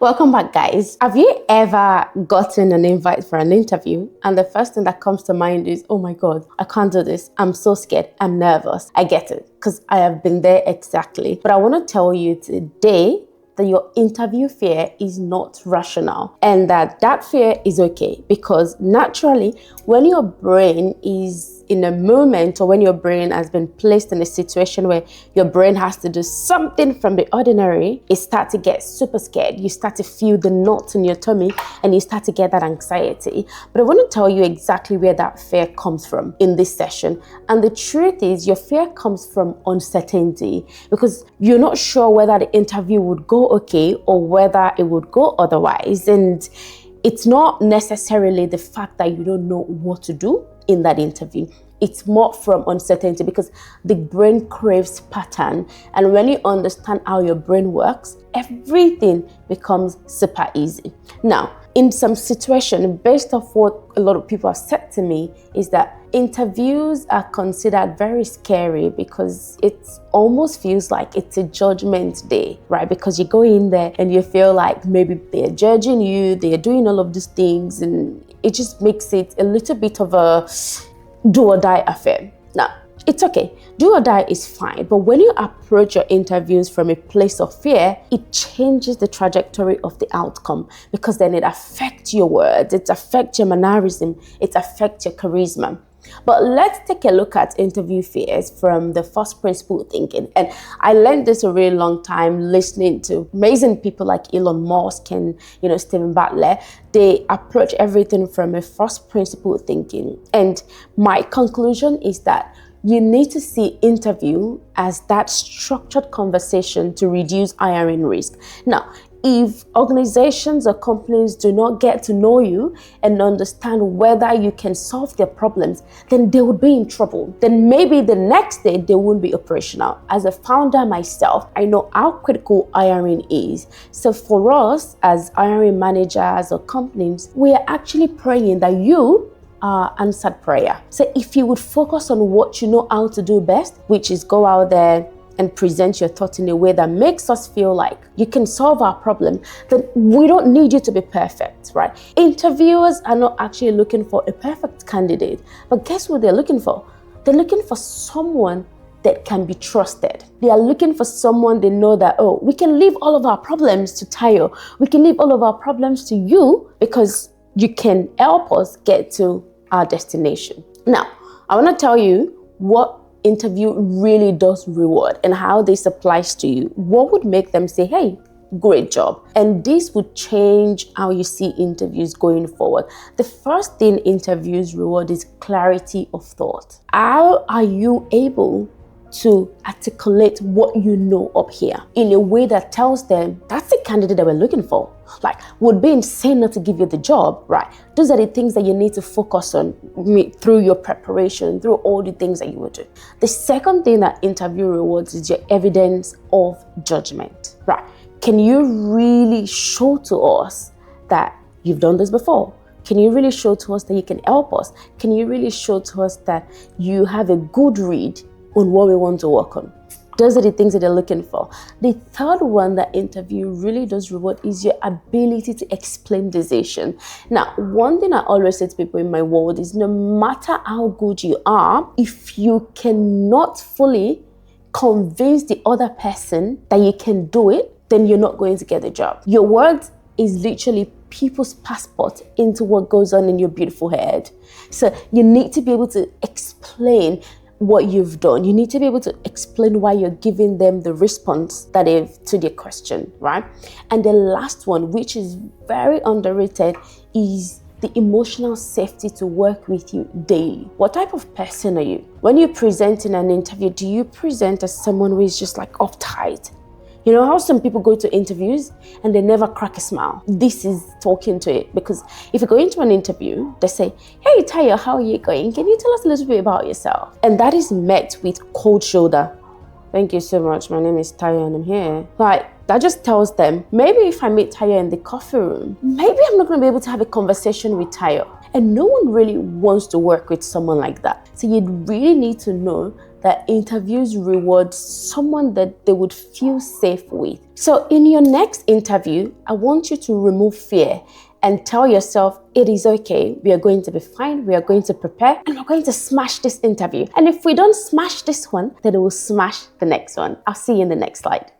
Welcome back, guys. Have you ever gotten an invite for an interview and the first thing that comes to mind is, oh my God, I can't do this. I'm so scared. I'm nervous. I get it because I have been there exactly. But I want to tell you today that your interview fear is not rational and that fear is okay, because naturally when your brain is in a moment, or when your brain has been placed in a situation where your brain has to do something from the ordinary, it starts to get super scared. You start to feel the knots in your tummy and you start to get that anxiety. But I want to tell you exactly where that fear comes from in this session. And the truth is, your fear comes from uncertainty, because you're not sure whether the interview would go okay or whether it would go otherwise. And it's not necessarily the fact that you don't know what to do in that interview. It's more from uncertainty, because the brain craves pattern. And when you understand how your brain works, everything becomes super easy. Now, in some situation, based off what a lot of people have said to me, is that interviews are considered very scary because it almost feels like it's a judgment day, right? Because you go in there and you feel like maybe they're judging you, they're doing all of these things, and it just makes it a little bit of a do or die affair. Now, it's okay. Do or die is fine. But when you approach your interviews from a place of fear, it changes the trajectory of the outcome, because then it affects your words, it affects your mannerism, it affects your charisma. But let's take a look at interview fears from the first principle thinking. And I learned this a really long time listening to amazing people like Elon Musk and, Stephen Butler. They approach everything from a first principle thinking. And my conclusion is that you need to see interview as that structured conversation to reduce hiring risk. Now, if organizations or companies do not get to know you and understand whether you can solve their problems, then they would be in trouble. Then maybe the next day they won't be operational. As a founder myself, I know how critical hiring is. So for us as hiring managers or companies, we are actually praying that you answered prayer. So if you would focus on what you know how to do best, which is go out there and present your thoughts in a way that makes us feel like you can solve our problem, then we don't need you to be perfect, right? Interviewers are not actually looking for a perfect candidate, but guess what they're looking for? They're looking for someone that can be trusted. They are looking for someone they know that, oh, we can leave all of our problems to Tayo. We can leave all of our problems to you, because you can help us get to our destination. Now, I want to tell you what interview really does reward and how this applies to you. What would make them say, hey, great job? And this would change how you see interviews going forward. The first thing interviews reward is clarity of thought. How are you able to articulate what you know up here in a way that tells them that's the candidate that we're looking for? Like, would be insane not to give you the job, right? Those are the things that you need to focus on through your preparation, through all the things that you would do. The second thing that interview rewards is your evidence of judgment, right? Can you really show to us that you've done this before? Can you really show to us that you can help us? Can you really show to us that you have a good read on what we want to work on? Those are the things that they're looking for. The third one that interview really does reward is your ability to explain decision. Now, one thing I always say to people in my world is, no matter how good you are, if you cannot fully convince the other person that you can do it, then you're not going to get the job. Your words is literally people's passport into what goes on in your beautiful head. So you need to be able to explain what you've done. You need to be able to explain why you're giving them the response that is to their question, right? And the last one, which is very underrated, is the emotional safety to work with you daily. What type of person are you? When you present in an interview, do you present as someone who is just like uptight? You know how some people go to interviews and they never crack a smile? This is talking to it, because if you go into an interview, they say, hey, Tayo, how are you going? Can you tell us a little bit about yourself? And that is met with cold shoulder. Thank you so much. My name is Tayo and I'm here. Like, that just tells them, maybe if I meet Tayo in the coffee room, maybe I'm not going to be able to have a conversation with Tayo. And no one really wants to work with someone like that. So you really need to know that interviews reward someone that they would feel safe with. So in your next interview, I want you to remove fear and tell yourself it is okay, we are going to be fine, we are going to prepare, and we're going to smash this interview. And if we don't smash this one, then we will smash the next one. I'll see you in the next slide.